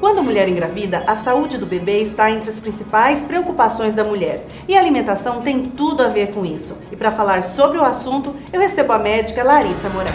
Quando a mulher engravida, a saúde do bebê está entre as principais preocupações da mulher. E a alimentação tem tudo a ver com isso. E para falar sobre o assunto, eu recebo a médica Larissa Moraes.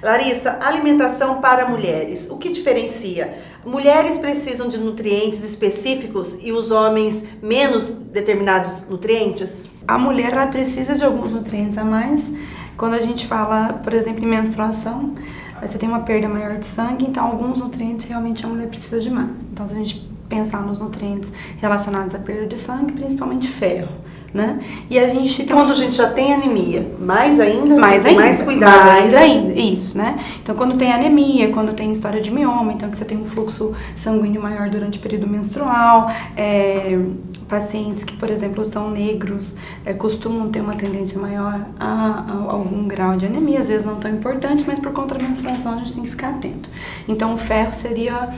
Larissa, alimentação para mulheres, o que diferencia? Mulheres precisam de nutrientes específicos e os homens menos determinados nutrientes? A mulher ela precisa de alguns nutrientes a mais. Quando a gente fala, por exemplo, em menstruação, você tem uma perda maior de sangue, então alguns nutrientes realmente a mulher precisa de mais. Então, se a gente pensar nos nutrientes relacionados à perda de sangue, principalmente ferro, né? E a gente tem quando a gente já tem anemia, mais ainda, mais cuidado ainda, isso, né? Então, quando tem anemia, quando tem história de mioma, então que você tem um fluxo sanguíneo maior durante o período menstrual, pacientes que, por exemplo, são negros, costumam ter uma tendência maior a algum grau de anemia, às vezes não tão importante, mas por conta da menstruação a gente tem que ficar atento. Então, o ferro seria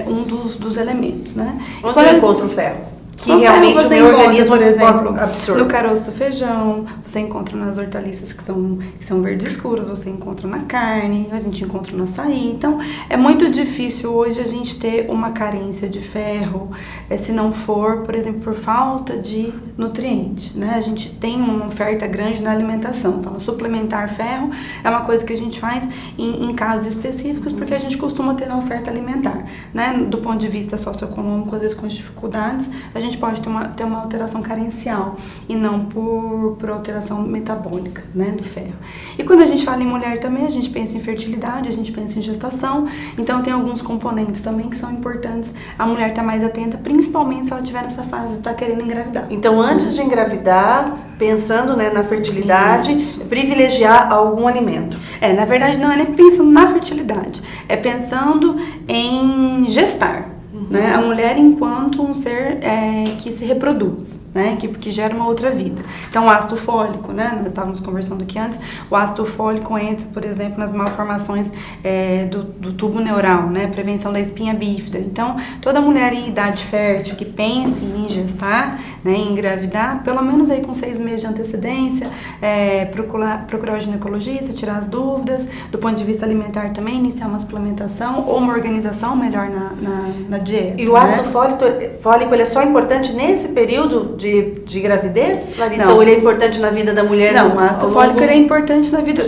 um dos elementos, né? Onde eu encontro o ferro? Que o realmente ferro o meu organismo, por exemplo, absorve. No caroço do feijão, você encontra nas hortaliças que são verdes escuras, você encontra na carne, a gente encontra no açaí. Então, é muito difícil hoje a gente ter uma carência de ferro, se não for, por exemplo, por falta de nutriente, né? A gente tem uma oferta grande na alimentação, então suplementar ferro é uma coisa que a gente faz em casos específicos, porque a gente costuma ter na oferta alimentar, né? Do ponto de vista socioeconômico, às vezes com as dificuldades, a gente pode ter uma alteração carencial e não por alteração metabólica, né, do ferro. E quando a gente fala em mulher também, a gente pensa em fertilidade, a gente pensa em gestação, então tem alguns componentes também que são importantes a mulher estar mais atenta, principalmente se ela estiver nessa fase de estar querendo engravidar. Então, antes de engravidar, pensando, né, na fertilidade, privilegiar algum alimento. Na verdade, não é nem pensando na fertilidade, é pensando em gestar. Né? A mulher enquanto um ser que se reproduz, né? Que gera uma outra vida. Então, o ácido fólico, né? Nós estávamos conversando aqui antes, o ácido fólico entra, por exemplo, nas malformações do tubo neural, né? Prevenção da espinha bífida. Então, toda mulher em idade fértil que pense em gestar, né? Em engravidar, pelo menos aí com 6 meses de antecedência, procurar o ginecologista, tirar as dúvidas, do ponto de vista alimentar também, iniciar uma suplementação ou uma organização melhor na dieta. E o ácido fólico ele é só importante nesse período de gravidez, Larissa? Não. Ou ele é importante na vida da mulher? Não, o ácido fólico ele é importante na vida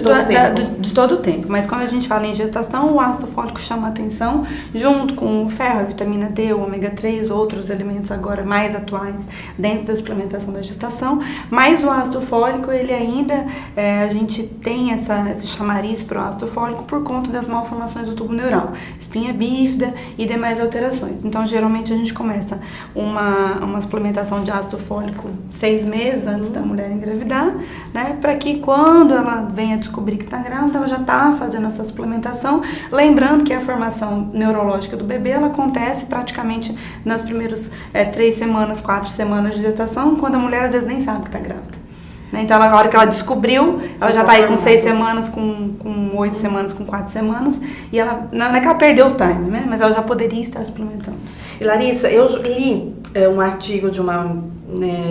de todo o tempo. Mas quando a gente fala em gestação, o ácido fólico chama atenção junto com o ferro, a vitamina D, o ômega 3, outros elementos agora mais atuais dentro da suplementação da gestação. Mas o ácido fólico, ele ainda, a gente tem esse chamariz para o ácido fólico por conta das malformações do tubo neural, espinha bífida e demais alterações. Então, geralmente, a gente começa uma suplementação de ácido fólico 6 meses antes da mulher engravidar, né? Para que quando ela venha descobrir que está grávida, ela já está fazendo essa suplementação. Lembrando que a formação neurológica do bebê, ela acontece praticamente nas primeiras 3 semanas, 4 semanas de gestação, quando a mulher às vezes nem sabe que está grávida. Então, na hora que ela descobriu, ela já está aí com 6 semamas, com 8 semanas, com 4 semanas, e ela, não é que ela perdeu o time, né? Mas ela já poderia estar suplementando. E Larissa, eu li um artigo de uma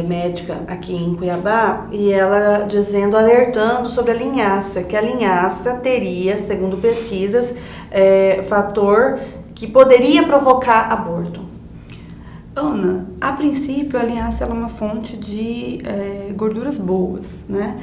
médica aqui em Cuiabá, e ela alertando sobre a linhaça, que a linhaça teria, segundo pesquisas, fator que poderia provocar aborto. Ana, a princípio a linhaça ela é uma fonte de gorduras boas, né?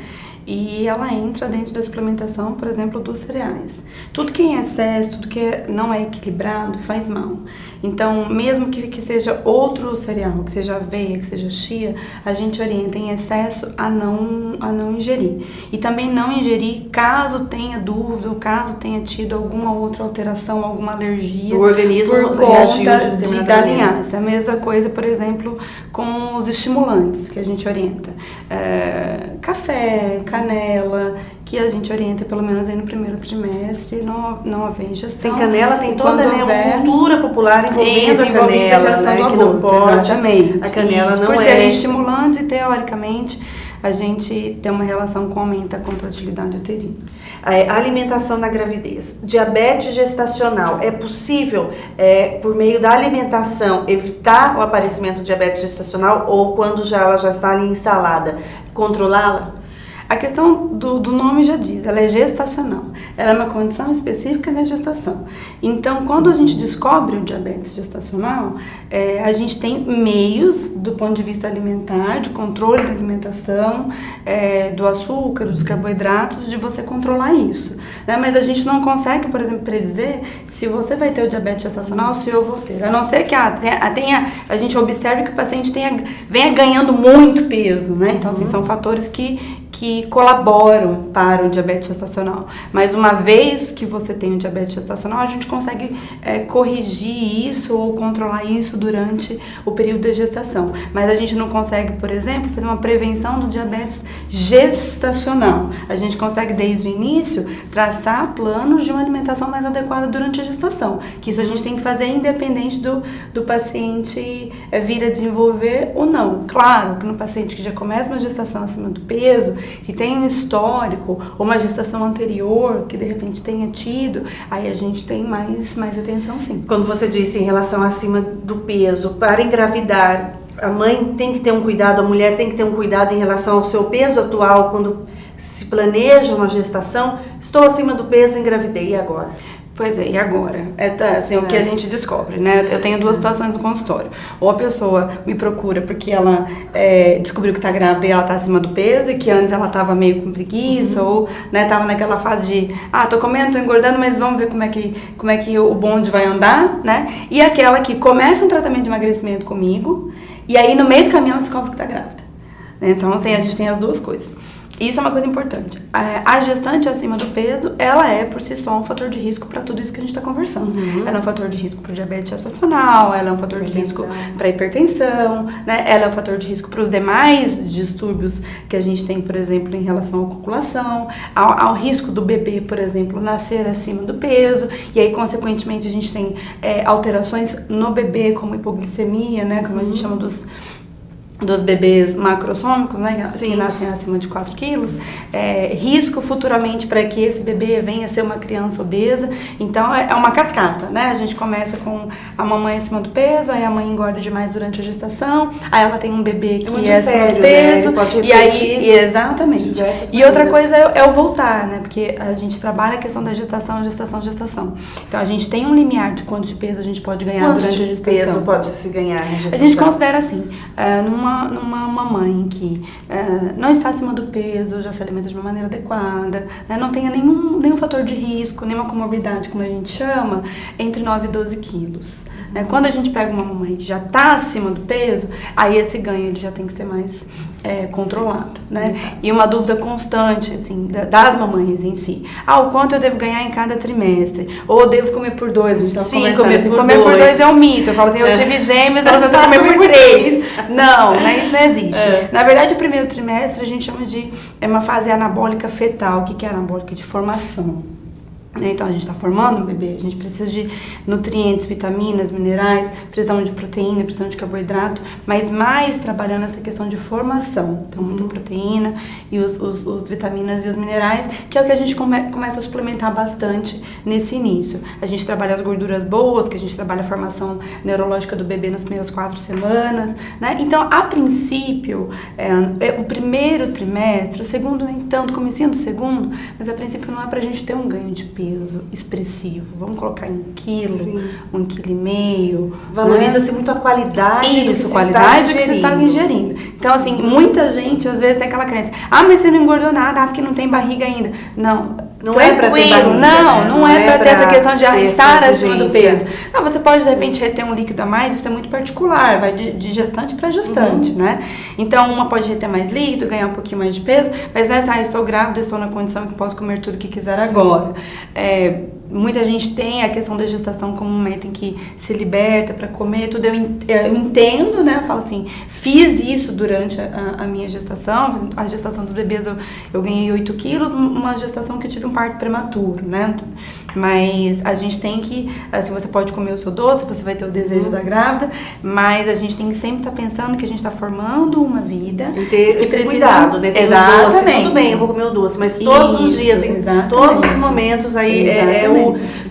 E ela entra dentro da suplementação, por exemplo, dos cereais. Tudo que é em excesso, tudo que não é equilibrado, faz mal. Então, mesmo que seja outro cereal, que seja aveia, que seja chia, a gente orienta em excesso a não ingerir. E também não ingerir caso tenha dúvida, ou caso tenha tido alguma outra alteração, alguma alergia. O organismo por conta da linhaça. A mesma coisa, por exemplo, com os estimulantes que a gente orienta. Café, canela, que a gente orienta pelo menos aí no primeiro trimestre, não haver ingestão. Sem canela tem toda uma cultura popular envolvendo a canela, né, do que não pode. Exatamente. A canela isso, não por serem estimulantes e teoricamente a gente tem uma relação que aumenta a contratilidade uterina. A alimentação na gravidez. Diabetes gestacional. É possível, por meio da alimentação, evitar o aparecimento de diabetes gestacional ou quando ela já está ali instalada, controlá-la? A questão do nome já diz, ela é gestacional. Ela é uma condição específica na gestação. Então, quando a gente descobre o diabetes gestacional, a gente tem meios, do ponto de vista alimentar, de controle da alimentação, do açúcar, dos carboidratos, de você controlar isso, né? Mas a gente não consegue, por exemplo, predizer se você vai ter o diabetes gestacional ou se eu vou ter. A não ser que a gente observe que o paciente venha ganhando muito peso, né? Então, assim, são fatores que colaboram para o diabetes gestacional. Mas uma vez que você tem o diabetes gestacional, a gente consegue corrigir isso ou controlar isso durante o período da gestação. Mas a gente não consegue, por exemplo, fazer uma prevenção do diabetes gestacional. A gente consegue, desde o início, traçar planos de uma alimentação mais adequada durante a gestação. Que isso a gente tem que fazer independente do paciente vir a desenvolver ou não. Claro que no paciente que já começa uma gestação acima do peso, que tem um histórico, ou uma gestação anterior, que de repente tenha tido, aí a gente tem mais atenção, sim. Quando você disse em relação acima do peso, para engravidar, a mãe tem que ter um cuidado, a mulher tem que ter um cuidado em relação ao seu peso atual, quando se planeja uma gestação. Estou acima do peso, engravidei, e agora? Pois é, e agora? O que a gente descobre, né? Eu tenho duas situações no consultório. Ou a pessoa me procura porque ela descobriu que está grávida e ela está acima do peso, e que antes ela estava meio com preguiça, ou estava naquela fase de, tô comendo, tô engordando, mas vamos ver como é que o bonde vai andar, né? E aquela que começa um tratamento de emagrecimento comigo, e aí no meio do caminho ela descobre que está grávida. Então a gente tem as duas coisas. Isso é uma coisa importante. A gestante acima do peso, ela é por si só um fator de risco para tudo isso que a gente está conversando. Ela é um fator de risco para o diabetes gestacional, ela é um fator de risco para a hipertensão, né? Ela é um fator de risco para os demais distúrbios que a gente tem, por exemplo, em relação à copulação, ao risco do bebê, por exemplo, nascer acima do peso, e aí, consequentemente, a gente tem alterações no bebê, como hipoglicemia, né? Como a gente chama dos bebês macrossômicos, né, que nascem acima de 4 quilos, risco futuramente para que esse bebê venha a ser uma criança obesa. Então, é uma cascata, né? A gente começa com a mamãe acima do peso, aí a mãe engorda demais durante a gestação, aí ela tem um bebê que é acima do peso, né? Pode e aí, exatamente. E outra coisa é o voltar, né? Porque a gente trabalha a questão da gestação. Então, a gente tem um limiar de quanto de peso a gente pode ganhar durante a gestação. Quanto de peso pode se ganhar na gestação? A gente considera assim, numa mamãe que não está acima do peso, já se alimenta de uma maneira adequada, né, não tenha nenhum fator de risco, nenhuma comorbidade, como a gente chama, entre 9 e 12 quilos. Né? Quando a gente pega uma mamãe que já está acima do peso, aí esse ganho ele já tem que ser mais controlado, né? E uma dúvida constante, assim, das mamães em si. O quanto eu devo ganhar em cada trimestre? Ou devo comer por 2? A gente estava conversando. Comer por 2 é um mito. Eu falo assim, eu tive gêmeos, mas eu tenho que comer por 3. Não, né? Isso não existe. Na verdade, o primeiro trimestre a gente chama de uma fase anabólica fetal. O que é anabólica? De formação. Então, a gente está formando o bebê, a gente precisa de nutrientes, vitaminas, minerais, precisamos de proteína, precisamos de carboidrato, mas mais trabalhando essa questão de formação. Então, muita proteína e os vitaminas e os minerais, que é o que a gente começa a suplementar bastante nesse início. A gente trabalha as gorduras boas, que a gente trabalha a formação neurológica do bebê nas primeiras 4 semanas, né? Então, a princípio, o primeiro trimestre, o segundo nem tanto, comecinho do segundo, mas a princípio não é pra gente ter um ganho de peso expressivo. Vamos colocar em 1 quilo, 1,5 quilo. Valoriza-se muito a qualidade do que você está ingerindo. Então, assim, muita gente às vezes tem aquela crença, mas você não engordou nada, porque não tem barriga ainda. Não é pra ter barriga. Não é pra ter essa questão de estar acima do peso. Não, você pode, de repente, reter um líquido a mais, isso é muito particular, vai de gestante para gestante, né? Então, uma pode reter mais líquido, ganhar um pouquinho mais de peso, mas não é estou grávida, estou na condição que posso comer tudo que quiser agora. Muita gente tem a questão da gestação como um momento em que se liberta para comer, tudo. Eu entendo, né? Eu falo assim, fiz isso durante a minha gestação. A gestação dos bebês eu ganhei 8 quilos, uma gestação que eu tive um parto prematuro, né? Mas a gente tem que, assim, você pode comer o seu doce, você vai ter o desejo da grávida, mas a gente tem que sempre estar pensando que a gente está formando uma vida. E ter esse cuidado, né? Ter o doce, tudo bem, eu vou comer o doce, mas todos os dias, em todos os momentos aí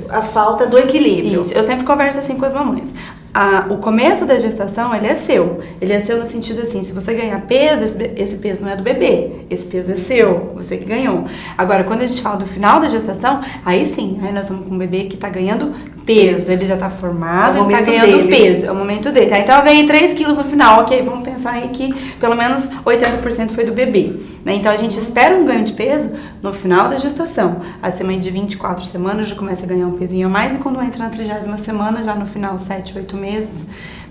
a falta do equilíbrio. Isso. Eu sempre converso assim com as mamães. O começo da gestação, ele é seu. Ele é seu no sentido assim, se você ganhar peso, esse peso não é do bebê. Esse peso é seu, você que ganhou. Agora, quando a gente fala do final da gestação, aí sim, aí nós estamos com um bebê que está ganhando peso. Ele já está formado, ele está ganhando peso. É o momento dele. Então, eu ganhei 3 quilos no final. Ok, vamos pensar aí que pelo menos 80% foi do bebê. Né? Então, a gente espera um ganho de peso no final da gestação. Acima de 24 semanas já começa a ganhar um pezinho a mais. E quando entra na 30ª semana, já no final, 7, 8 meses,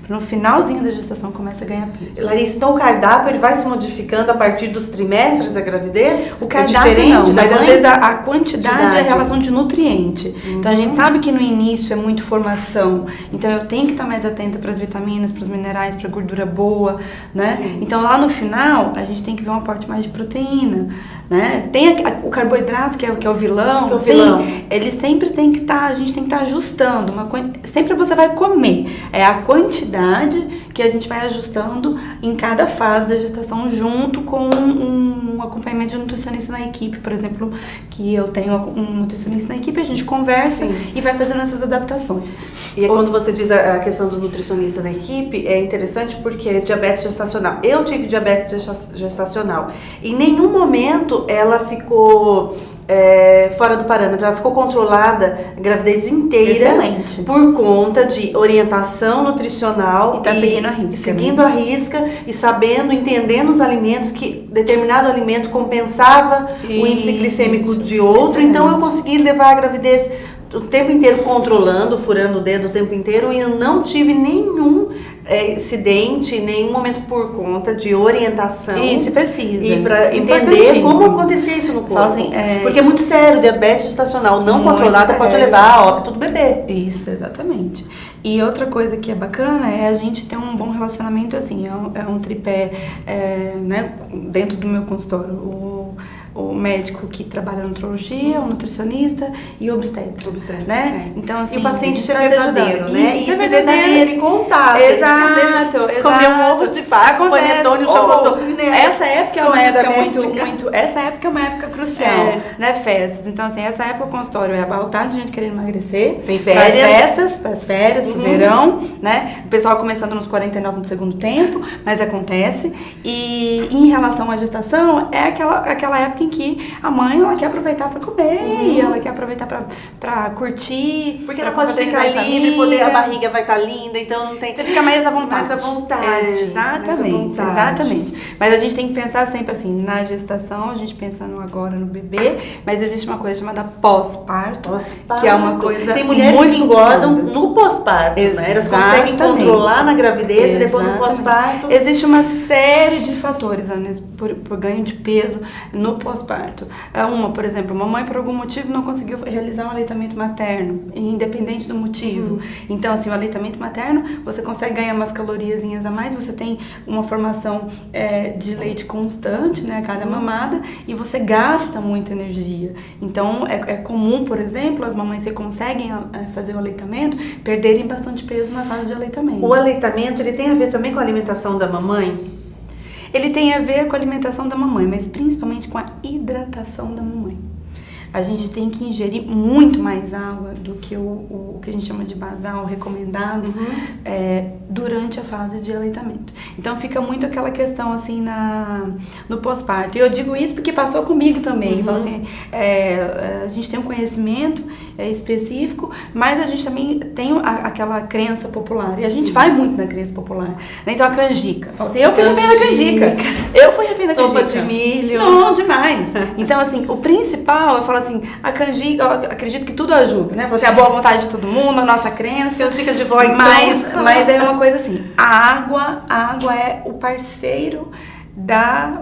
no finalzinho da gestação começa a ganhar peso. Larissa, então o cardápio ele vai se modificando a partir dos trimestres da gravidez? O cardápio não, mas às vezes a quantidade é a relação de nutriente. Então a gente sabe que no início é muito formação, então eu tenho que estar mais atenta para as vitaminas, para os minerais, para a gordura boa, né? Sim. Então lá no final a gente tem que ver um aporte mais de proteína, né? Tem o carboidrato que é o vilão, que é o vilão. Ele sempre tem que estar, a gente tem que estar ajustando, sempre você vai comer, é a quantidade que a gente vai ajustando em cada fase da gestação junto com um acompanhamento de nutricionista na equipe, por exemplo, que eu tenho um nutricionista na equipe, a gente conversa e vai fazendo essas adaptações. E quando você diz a questão do nutricionista na equipe, é interessante porque é diabetes gestacional. Eu tive diabetes gestacional. Em nenhum momento ela ficou fora do parâmetro, ela ficou controlada a gravidez inteira. Excelente. Por conta de orientação nutricional. E tá seguindo a risca. Seguindo a risca e sabendo, entendendo os alimentos, que determinado alimento compensava o índice glicêmico de outro. Excelente. Então eu consegui levar a gravidez o tempo inteiro controlando, furando o dedo o tempo inteiro, e eu não tive nenhum incidente, nenhum momento por conta de orientação. Isso precisa. E para entender como acontecia isso no corpo. Fazem, porque é muito sério, diabetes gestacional não controlada pode levar a óbito do bebê. Isso, exatamente. E outra coisa que é bacana é a gente ter um bom relacionamento, assim, é um tripé, né, dentro do meu consultório. O médico que trabalha na nutrologia, o nutricionista e o obstetra, né? Então, assim, e o paciente ser tá verdadeiro, né? Isso, e ser verdadeiro e contar. Exato. Comer um ovo de Páscoa, panetone, um chocotone, né? Essa época é uma época essa época é uma época crucial, né? Festas. Então, assim, essa época o consultório é abarrotado de gente querendo emagrecer. Tem férias. Para as férias, pro verão, né? O pessoal começando nos 49 no segundo tempo, mas acontece. E em relação à gestação, é aquela época em que a mãe, ela quer aproveitar para comer, e ela quer aproveitar para curtir, porque ela pode ficar livre, a barriga vai estar linda, então não tem... Você fica mais à vontade. Mais à vontade. Exatamente. Mas a gente tem que pensar sempre assim, na gestação, a gente pensa agora no bebê, mas existe uma coisa chamada pós-parto, que é uma coisa tem mulheres que engordam no pós-parto, né? Elas conseguem controlar na gravidez e depois no pós-parto. Existe uma série de fatores, Ana, por ganho de peso no pós-parto. Por exemplo, uma mãe por algum motivo não conseguiu realizar um aleitamento materno, independente do motivo. Então, assim, o aleitamento materno, você consegue ganhar umas caloriazinhas a mais, você tem uma formação de leite constante, né, a cada mamada, e você gasta muita energia. Então, é comum, por exemplo, as mamães que conseguem fazer o aleitamento, perderem bastante peso na fase de aleitamento. O aleitamento, ele tem a ver também com a alimentação da mamãe? Ele tem a ver com a alimentação da mamãe, mas principalmente com a hidratação da mamãe. A gente tem que ingerir muito mais água do que o que a gente chama de basal recomendado durante a fase de aleitamento. Então fica muito aquela questão assim no pós-parto. E eu digo isso porque passou comigo também. Então, assim, a gente tem um conhecimento específico, mas a gente também tem aquela crença popular. E a gente vai muito na crença popular. Então a canjica. Fala assim, eu fui refém da canjica. Eu fui refém da canjica. Sopa de milho. Não, demais. Então, assim, o principal, eu falo assim, a canjica, eu acredito que tudo ajuda, né? Assim, a boa vontade de todo mundo, a nossa crença. Canjica de vó, então. Mas é uma coisa assim, a água é o parceiro da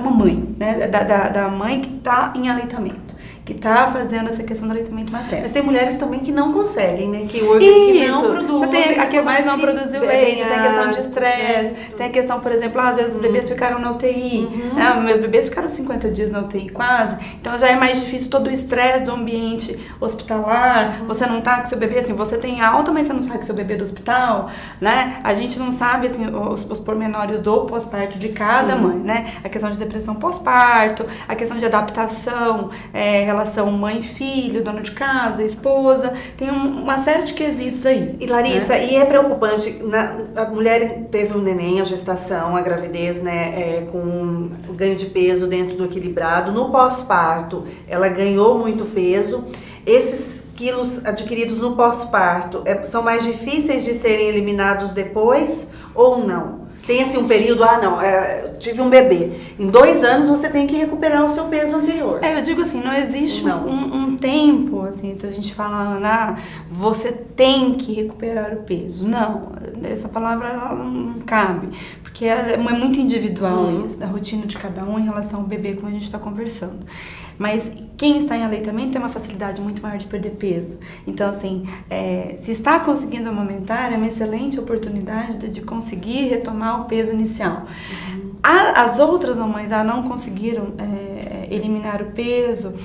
mamãe, né? Da mãe que está em aleitamento, que está fazendo essa questão do aleitamento materno. Mas tem mulheres também que não conseguem, né? Que não produzem. Você tem a questão de não produzir o leite, tem a questão de estresse, tem a questão, por exemplo, às vezes os bebês ficaram na UTI, né? Meus bebês ficaram 50 dias na UTI quase, então já é mais difícil todo o estresse do ambiente hospitalar, você não tá com seu bebê, assim, você tem alta, mas você não sabe que seu bebê é do hospital, né? A gente não sabe, assim, os pormenores do pós-parto de cada mãe, né? A questão de depressão pós-parto, a questão de adaptação, relação mãe-filho, dona de casa, esposa, tem uma série de quesitos aí. E Larissa, e é preocupante, a mulher teve um neném, a gestação, a gravidez, né, com o ganho de peso dentro do equilibrado, no pós-parto ela ganhou muito peso, esses quilos adquiridos no pós-parto são mais difíceis de serem eliminados depois ou não? Tem assim um período, eu tive um bebê. Em 2 anos você tem que recuperar o seu peso anterior. Eu digo assim, não existe um tempo, assim, se a gente fala, você tem que recuperar o peso. Não, essa palavra ela não cabe, porque é muito individual isso, da rotina de cada um em relação ao bebê, como a gente está conversando. Mas quem está em aleitamento tem uma facilidade muito maior de perder peso. Então, assim, se está conseguindo amamentar, é uma excelente oportunidade de conseguir retomar o peso inicial. As outras mamães não conseguiram eliminar o peso.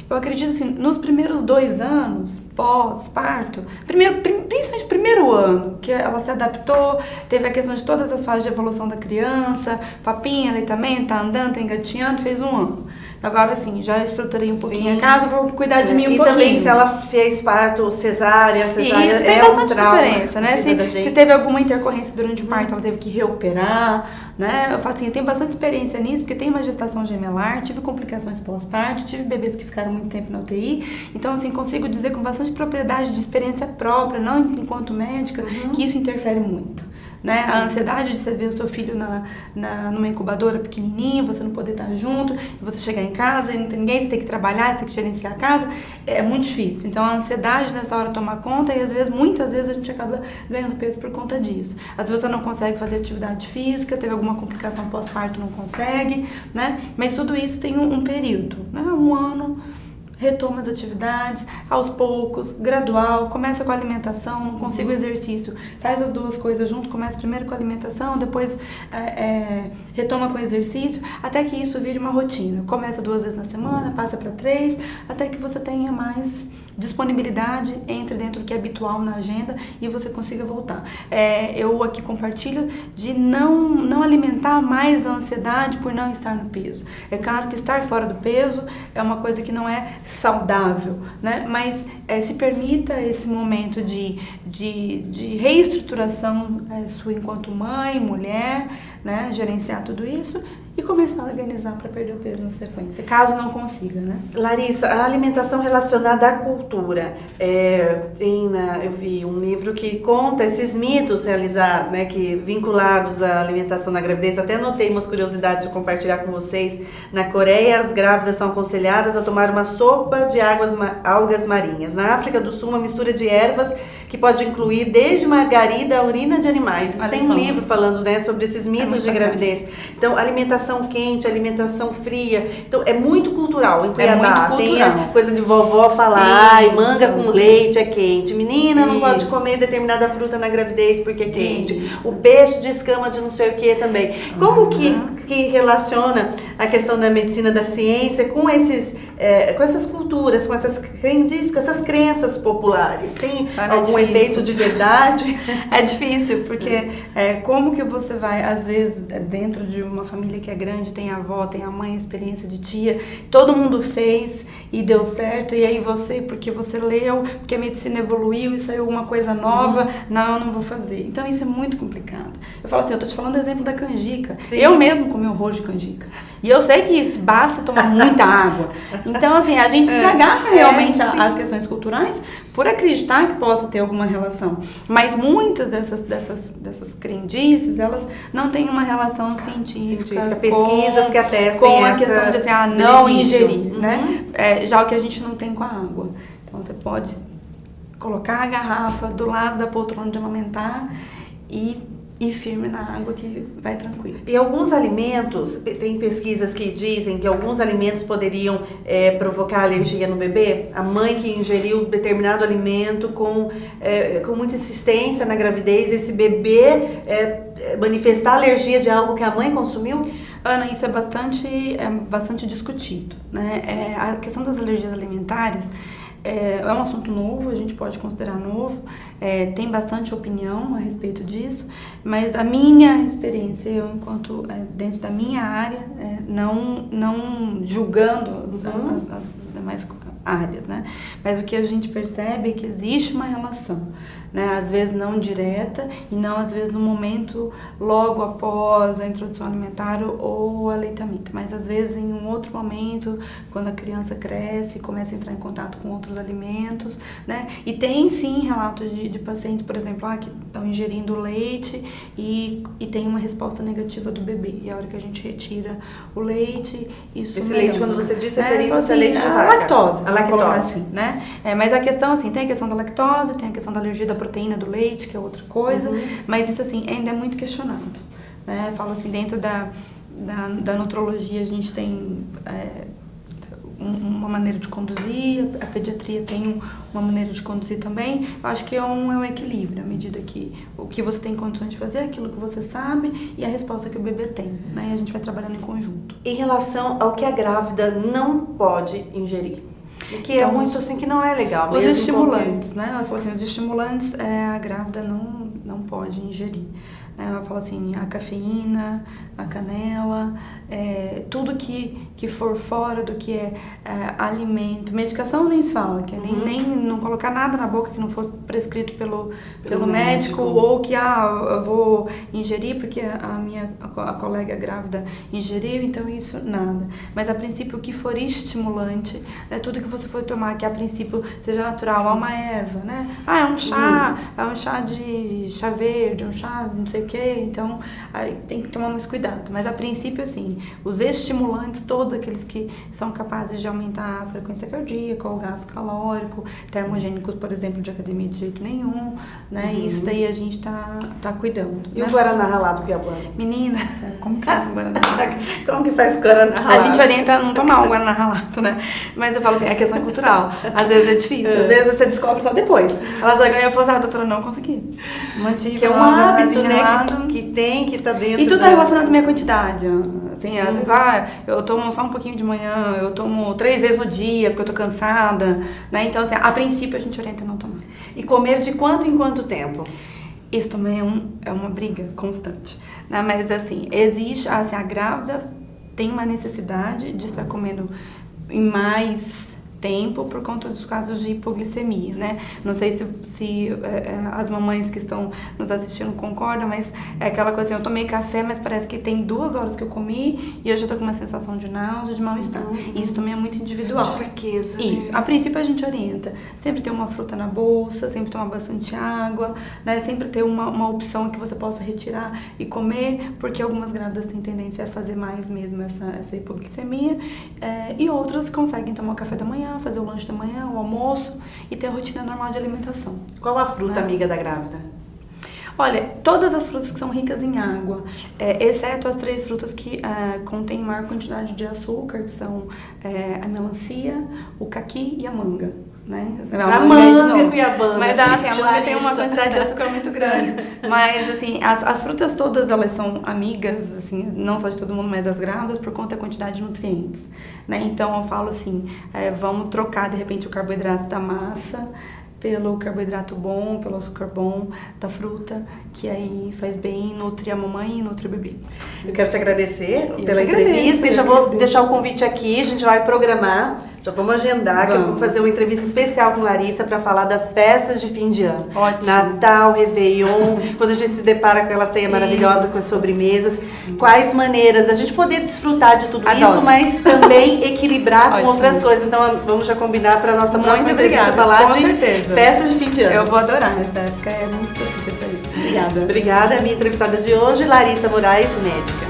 Eu acredito assim, nos primeiros 2 anos pós-parto, principalmente primeiro ano, que ela se adaptou, teve a questão de todas as fases de evolução da criança, papinha, aleitamento, tá andando, tá engatinhando, fez 1 ano. Agora, assim, já estruturei um pouquinho a casa, vou cuidar de mim um pouquinho. E também se ela fez parto cesárea isso tem bastante diferença, né? Se teve alguma intercorrência durante o parto, ela teve que reoperar, né? Eu falo assim, eu tenho bastante experiência nisso, porque tenho uma gestação gemelar, tive complicações pós-parto, tive bebês que ficaram muito tempo na UTI, então, assim, consigo dizer com bastante propriedade de experiência própria, não enquanto médica, que isso interfere muito. Né? A ansiedade de você ver o seu filho numa incubadora pequenininho, você não poder estar junto, você chegar em casa e não tem ninguém, você tem que trabalhar, você tem que gerenciar a casa, é muito difícil. Então a ansiedade nessa hora toma conta e às vezes, muitas vezes a gente acaba ganhando peso por conta disso. Às vezes você não consegue fazer atividade física, teve alguma complicação pós-parto, não consegue, né? Mas tudo isso tem um período, né? 1 ano. Retoma as atividades, aos poucos, gradual, começa com a alimentação, não consigo exercício, faz as 2 coisas junto, começa primeiro com a alimentação, depois retoma com o exercício, até que isso vire uma rotina. Começa 2 vezes na semana, passa para 3, até que você tenha mais disponibilidade, entre dentro do que é habitual na agenda e você consiga voltar. Eu aqui compartilho de não alimentar mais a ansiedade por não estar no peso. É claro que estar fora do peso é uma coisa que não é saudável, né? Mas se permita esse momento de reestruturação sua enquanto mãe, mulher, né? Gerenciar tudo isso e começar a organizar para perder o peso na sequência, caso não consiga, né? Larissa, a alimentação relacionada à cultura, eu vi um livro que conta esses mitos realizados, né, vinculados à alimentação na gravidez. Até anotei umas curiosidades para compartilhar com vocês. Na Coreia, as grávidas são aconselhadas a tomar uma sopa de algas marinhas. Na África do Sul, uma mistura de ervas que pode incluir desde margarida a urina de animais. Isso tem um livro falando, né, sobre esses mitos de gravidez. Então, alimentação quente, alimentação fria. Então, é muito cultural em Cuiabá. Tem a coisa de vovó falar, manga com leite é quente. Menina não pode comer determinada fruta na gravidez porque é quente. O peixe de escama de não sei o que também. Como que relaciona a questão da medicina, da ciência com essas culturas, com essas crendices, com essas crenças populares? Tem algum efeito de verdade? É difícil, porque como que você vai, às vezes, dentro de uma família que é grande, tem a avó, tem a mãe, a experiência de tia, todo mundo fez e deu certo, e aí você, porque você leu, porque a medicina evoluiu e saiu alguma coisa nova, não, eu não vou fazer. Então isso é muito complicado. Eu falo assim, eu tô te falando do exemplo da canjica. Sim. Eu mesmo comi horror de canjica. E eu sei que isso basta tomar muita água. Então, assim, a gente se agarra realmente às questões culturais por acreditar que possa ter alguma relação. Mas muitas dessas crendices, elas não têm uma relação científica. Pesquisas que atestem com a questão de assim, não ingerir, né? Já o que a gente não tem com a água. Então, você pode colocar a garrafa do lado da poltrona de amamentar e firme na água que vai tranquilo. E alguns alimentos, tem pesquisas que dizem que alguns alimentos poderiam provocar alergia no bebê? A mãe que ingeriu determinado alimento com muita insistência na gravidez, esse bebê manifestar alergia de algo que a mãe consumiu? Ana, isso é bastante discutido, né? A questão das alergias alimentares é um assunto novo, a gente pode considerar novo, tem bastante opinião a respeito disso, mas a minha experiência, eu enquanto dentro da minha área, não julgando os demais áreas, né? Mas o que a gente percebe é que existe uma relação, né? Às vezes não direta e não às vezes no momento logo após a introdução alimentar ou o aleitamento, mas às vezes em um outro momento, quando a criança cresce e começa a entrar em contato com outros alimentos, né? E tem sim relatos de pacientes, por exemplo, que estão ingerindo leite e tem uma resposta negativa do bebê. E a hora que a gente retira o leite, isso esse melhora. Leite, quando você disse, referindo-se assim, a leite de vaca. A lactose. A lactose. Assim, né? Mas a questão, assim, tem a questão da lactose, tem a questão da alergia da proteína do leite, que é outra coisa, mas isso, assim, ainda é muito questionado, né? Falo assim, dentro da nutrologia a gente tem uma maneira de conduzir, a pediatria tem uma maneira de conduzir também. Eu acho que é um equilíbrio, à medida que o que você tem condições de fazer, aquilo que você sabe e a resposta que o bebê tem, né? E a gente vai trabalhando em conjunto. Em relação ao que a grávida não pode ingerir, o que então, é muito assim, que não é legal. Os estimulantes, né? Ela falou assim, os estimulantes a grávida não pode ingerir. Ela fala assim, a cafeína, a canela, tudo que for fora do que é alimento, medicação nem se fala, que é nem não colocar nada na boca que não for prescrito pelo médico, ou que eu vou ingerir porque a colega grávida ingeriu, então isso nada. Mas a princípio o que for estimulante, tudo que você for tomar que a princípio seja natural, uma erva, né? É um chá de chá verde, um chá não sei o que, então aí tem que tomar mais cuidado. Mas a princípio, assim, os estimulantes, todos aqueles que são capazes de aumentar a frequência cardíaca, o gasto calórico, termogênicos, por exemplo, de academia de jeito nenhum, né? Isso daí a gente tá cuidando. E né? o guaraná ralado que é bom? Meninas, como que faz um guaraná ralado? Como que faz guaraná ralado? A gente orienta a não tomar um guaraná ralado, né? Mas eu falo assim, é questão cultural. Às vezes é difícil, às vezes você descobre só depois. Ela já ganhou e falou assim, doutora, não consegui. Mantive que é um hábito, né? Que tá dentro. E tudo é relacionado à minha quantidade. Assim, às vezes, eu tomo só um pouquinho de manhã, eu tomo 3 vezes no dia, porque eu tô cansada, né? Então, assim, a princípio a gente orienta a não tomar. E comer de quanto em quanto tempo? Isso também é uma briga constante, né? Mas, assim, existe, assim, a grávida tem uma necessidade de estar comendo em mais tempo por conta dos casos de hipoglicemia, né? Não sei se as mamães que estão nos assistindo concordam, mas é aquela coisa assim, eu tomei café, mas parece que tem 2 horas que eu comi e eu já tô com uma sensação de náusea, de mal-estar. Isso também é muito individual. De fraqueza. Isso. Né? A princípio a gente orienta. Sempre ter uma fruta na bolsa, sempre tomar bastante água, né? Sempre ter uma opção que você possa retirar e comer, porque algumas grávidas têm tendência a fazer mais mesmo essa hipoglicemia, e outras conseguem tomar o café da manhã, fazer o lanche da manhã, o almoço e ter a rotina normal de alimentação. Qual a fruta amiga da grávida? Olha, todas as frutas que são ricas em água, exceto as 3 frutas que contêm maior quantidade de açúcar, que são a melancia, o caqui e a manga. Né? A manga e a banda. Mas assim, a manga tem uma quantidade de açúcar muito grande. Mas assim, as frutas todas elas são amigas, assim, não só de todo mundo, mas das grávidas, por conta da quantidade de nutrientes. Né? Então eu falo assim, vamos trocar de repente o carboidrato da massa pelo carboidrato bom, pelo açúcar bom da fruta, que aí faz bem, nutre a mamãe e nutre o bebê. Eu quero te agradecer pela entrevista. Já vou deixar o convite aqui, a gente vai programar, já vamos agendar, que eu vou fazer uma entrevista especial com Larissa para falar das festas de fim de ano. Ótimo. Natal, Réveillon, quando a gente se depara com aquela ceia maravilhosa, com as sobremesas, quais maneiras da gente poder desfrutar de tudo isso, mas também equilibrar com outras coisas. Então vamos já combinar para a nossa próxima entrevista falar de festas de fim de ano. Eu vou adorar, essa época é muito propícia para isso. Obrigada. Obrigada, a minha entrevistada de hoje, Larissa Moraes, médica.